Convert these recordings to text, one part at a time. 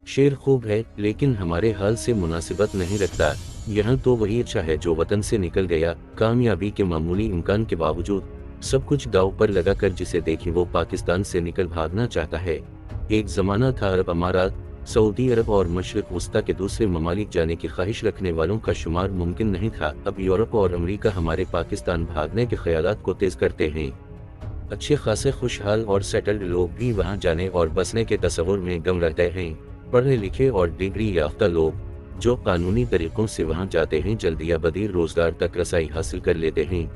शेर खूब है लेकिन हमारे हाल से मुनासिबत नहीं रखता। यहाँ तो वही अच्छा है जो वतन से निकल गया, कामयाबी के मामूली इम्कान के बावजूद सब कुछ दांव पर लगाकर जिसे देखे वो पाकिस्तान से निकल भागना चाहता है। एक जमाना था अरब अमारात, सऊदी अरब और मशरिक वस्ता के दूसरे ममालिक जाने की ख्वाहिश रखने वालों का शुमार मुमकिन नहीं था। अब यूरोप और अमेरिका हमारे पाकिस्तान भागने के ख्यालात को तेज करते हैं। अच्छे खासे खुशहाल और सेटल्ड लोग भी वहां जाने और बसने के तस्वुर में गम रहते हैं। पढ़े लिखे और डिग्री याफ्ता लोग जो कानूनी तरीकों से वहां जाते हैं जल्दी या बदी रोजगार तक रसाई हासिल कर लेते हैं,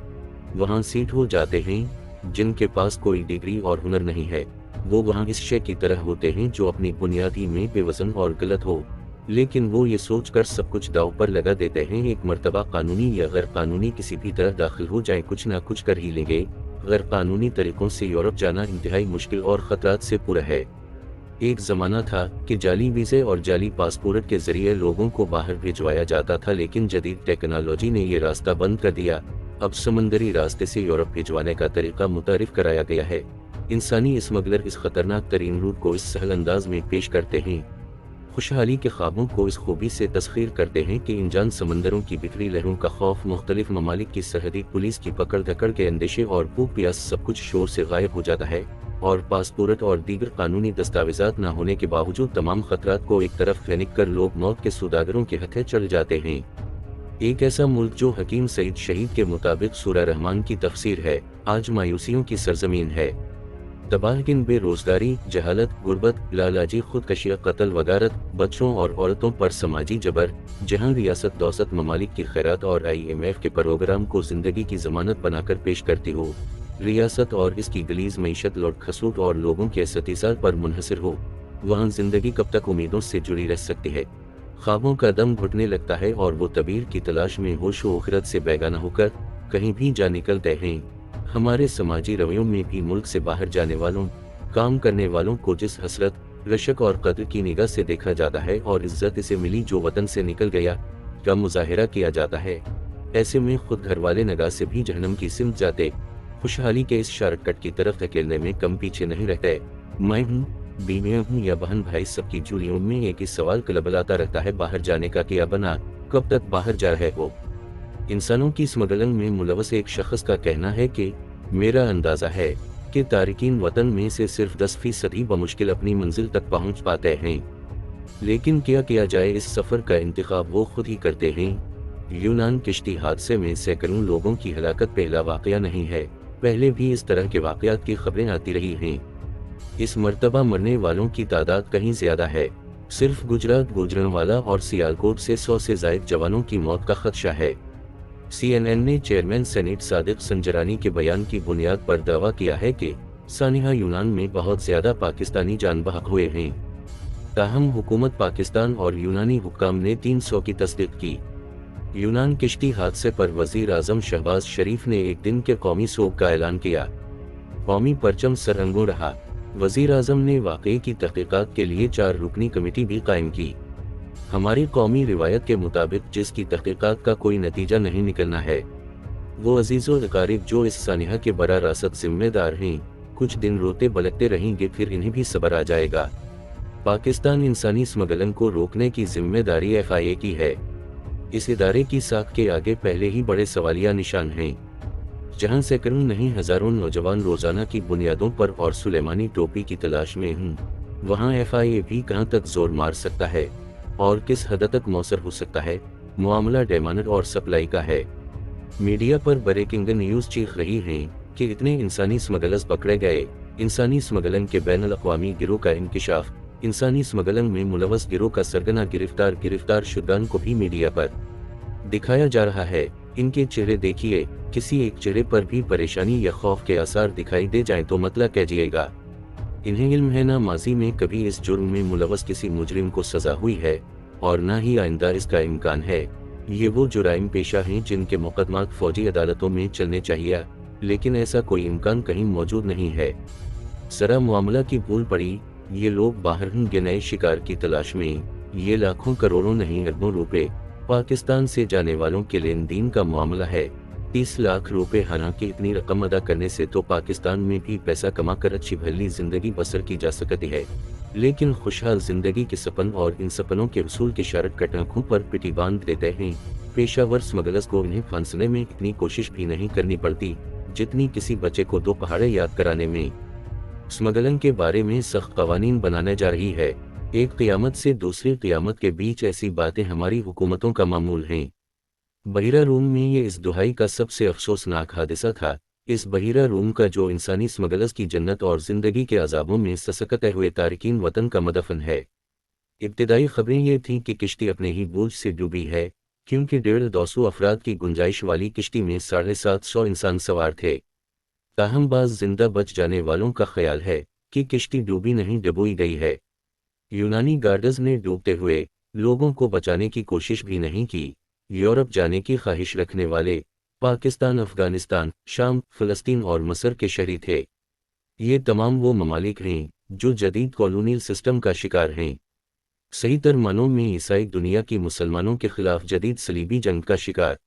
वहां सीट हो जाते हैं। जिनके पास कोई डिग्री और हुनर नहीं है वो वहां इस शे की तरह होते हैं जो अपनी बुनियादी में बेवजन और गलत हो, लेकिन वो ये सोचकर सब कुछ दांव पर लगा देते हैं एक मर्तबा कानूनी या गैर कानूनी किसी भी तरह दाखिल हो जाए कुछ ना कुछ कर ही लेंगे। गैर कानूनी तरीकों से यूरोप जाना इंतहाई मुश्किल और खतरात से पूरा है। एक जमाना था कि जाली वीजे और जाली पासपोर्ट के जरिए लोगों को बाहर भिजवाया जाता था, लेकिन जदीद टेक्नोलॉजी ने ये रास्ता बंद कर दिया। अब समंदरी रास्ते से यूरोप भिजवाने का तरीका मुतारिफ कराया गया है। इंसानी स्मगलर इस खतरनाक तरीन रूट को इस सहल अंदाज में पेश करते हैं, खुशहाली के ख्वाबों को इस खूबी से तस्खीर करते हैं कि अनजान समंदरों की बिखरी लहरों का खौफ, मुख्तलिफ ममालिक की सरहदी पुलिस की पकड़ धकड़ के अंदेशे और भूख प्यास सब कुछ शोर से गायब हो जाता है और पासपोर्ट और दीगर कानूनी दस्तावेजात न होने के बावजूद तमाम खतरात को एक तरफ फेंक कर लोग मौत के सौदागरों के हथे चढ़ जाते हैं। एक ऐसा मुल्क जो हकीम सईद शहीद के मुताबिक सूरह रहमान की तफसीर है, आज मायूसियों की सरजमीन है। तबाहकिन बेरोजगारी, जहालत, गुर्बत, लालाजी, खुदकशी, कत्ल, वगारत, बच्चों और औरतों पर समाजी जबर, जहां रियासत दौसत ममालिक की खैरात और IMF के प्रोग्राम को जिंदगी की जमानत बनाकर पेश करती हो, रियासत और इसकी गलीज मईशत लौट खसूट और लोगों के इस्तिसाल पर मुनहसर हो, वहाँ जिंदगी कब तक उम्मीदों से जुड़ी रह सकती है। ख्वाबों का दम घुटने लगता है और वो तबीर की तलाश में होश व आखिरत से बेगाना होकर कहीं भी जा निकलते हैं। हमारे समाजी रवैयों में भी मुल्क से बाहर जाने वालों, काम करने वालों को जिस हसरत, रशक और कद्र की निगाह से देखा जाता है और इज्जत इसे मिली जो वतन से निकल गया का मुजाहिरा किया जाता है, ऐसे में खुद घर वाले नगाह से भी जहन्नम की सिमत जाते खुशहाली के इस शॉर्टकट की तरफ धकेलने में कम पीछे नहीं रहते। मैं हूँ, बीवियाँ हूँ या बहन भाई, सबकी जुलियों में एक ही सवाल कलबलाता रहता है, बाहर जाने का क्या बना, कब तक बाहर जा रहे हो। इंसानों की स्मगलिंग में मुलवस एक शख्स का कहना है कि मेरा अंदाजा है कि तारिकीन वतन में से सिर्फ 10% ही बमुश्किल अपनी मंजिल तक पहुंच पाते हैं, लेकिन क्या किया जाए, इस सफर का इंतखाब वो खुद ही करते हैं। यूनान किश्ती हादसे में सैकड़ों लोगों की हलाकत पहला वाकया नहीं है, पहले भी इस तरह के वाकयात की खबरें आती रही हैं। इस मर्तबा मरने वालों की तादाद कहीं ज्यादा है। सिर्फ गुजरात, गुजरांवाला और सियालकोट से 100 से जायद जवानों की मौत का खदशा है। CNN ने चेयरमैन सेनेट सादिक संजरानी के बयान की बुनियाद पर दावा किया है कि सानिहा यूनान में बहुत ज्यादा पाकिस्तानी जान बहक हुए हैं। ताहम हुकूमत पाकिस्तान और यूनानी हुक्काम ने 300 की तस्दीक की। यूनान किश्ती हादसे पर वजीर आजम शहबाज शरीफ ने एक दिन के कौमी सोग का ऐलान किया। कौमी परचम सरंगो रहा। वजीर आजम ने वाक़े की तहकीकात के लिए 4 रुकनी कमेटी भी कायम की। हमारी कौमी रिवायत के मुताबिक जिसकी तहकीकात का कोई नतीजा नहीं निकलना है, वो अजीज़ो अकारिब जो इस सानिहा के बरा रासत जिम्मेदार हैं, कुछ दिन रोते बलकते रहेंगे, फिर इन्हें भी सब्र आ जाएगा। पाकिस्तान इंसानी स्मगलिंग को रोकने की जिम्मेदारी FIA की है। इस इदारे की साख के आगे पहले ही बड़े सवालिया निशान हैं। जहां सैकड़ों नहीं हजारों नौजवान रोजाना की बुनियादों पर और सुलेमानी टोपी की तलाश में हूँ, वहाँ FIA भी कहां तक जोर मार सकता है और किस हद तक मौसर हो सकता है। मामला डिमांड और सप्लाई का है। मीडिया पर ब्रेकिंग न्यूज चीख रही हैं कि इतने इंसानी स्मगलर्स पकड़े गए, इंसानी स्मगलिंग के बैनुल अक़वामी गिरोह का इंकिशाफ, इंसानी स्मगलिंग में मुलवस गिरोह का सरगना गिरफ्तार शुदान को भी मीडिया पर दिखाया जा रहा है। इनके चेहरे देखिए, किसी एक चेहरे पर भी परेशानी या खौफ के आसार दिखाई दे जाएं तो मतलब कीजिएगा इन्हें इल्म है ना माजी में कभी इस जुर्म में मुलवस किसी मुजरिम को सजा हुई है और ना ही आइंदा इसका इम्कान है। ये वो जुराइम पेशा हैं जिनके मुकदमात फौजी अदालतों में चलने चाहिए, लेकिन ऐसा कोई इम्कान कहीं मौजूद नहीं है। जरा मामला की भूल पड़ी, ये लोग बाहर होंगे नए शिकार की तलाश में। ये लाखों करोड़ों नहीं अरबों रुपए पाकिस्तान से जाने वालों के लेन देन का मामला है। 30 लाख रुपए, हालांकि इतनी रकम अदा करने से तो पाकिस्तान में भी पैसा कमाकर अच्छी भली जिंदगी बसर की जा सकती है। लेकिन खुशहाल जिंदगी के सपन और इन सपनों के उसूल के शॉर्टकट आंखों पर पिटी बांध देते हैं। पेशावर स्मगलर्स को इन्हें फांसने में इतनी कोशिश भी नहीं करनी पड़ती जितनी किसी बच्चे को 2 पहाड़े याद कराने में। स्मगलिंग के बारे में सख्त कवानीन बनाने जा रही है। एक क़यामत से दूसरी क़यामत के बीच ऐसी बातें हमारी हुकूमतों का मामूल हैं। बहिरा रूम में ये इस दुहाई का सबसे अफसोसनाक हादसा था। इस बहिरा रूम का जो इंसानी स्मगलर्स की जन्नत और ज़िंदगी के अजाबों में ससकते हुए तारिकीन वतन का मदफन है। इब्तिदाई खबरें ये थीं कि किश्ती अपने ही बोझ से डूबी है, क्योंकि 150 अफराद की गुंजाइश वाली किश्ती में 750 इंसान सवार थे। ताहम बाज़ जिंदा बच जाने वालों का ख्याल है कि किश्ती डूबी नहीं डुबोई गई है। यूनानी गार्डर्स ने डूबते हुए लोगों को बचाने की कोशिश भी नहीं की। यूरोप जाने की ख्वाहिश रखने वाले पाकिस्तान, अफगानिस्तान, शाम, फ़लस्तीन और मसर के शहरी थे। ये तमाम वो ममालिक हैं जो जदीद कॉलोनियल सिस्टम का शिकार हैं। सही तर मानों में ईसाई दुनिया की मुसलमानों के खिलाफ जदीद सलीबी जंग का शिकार।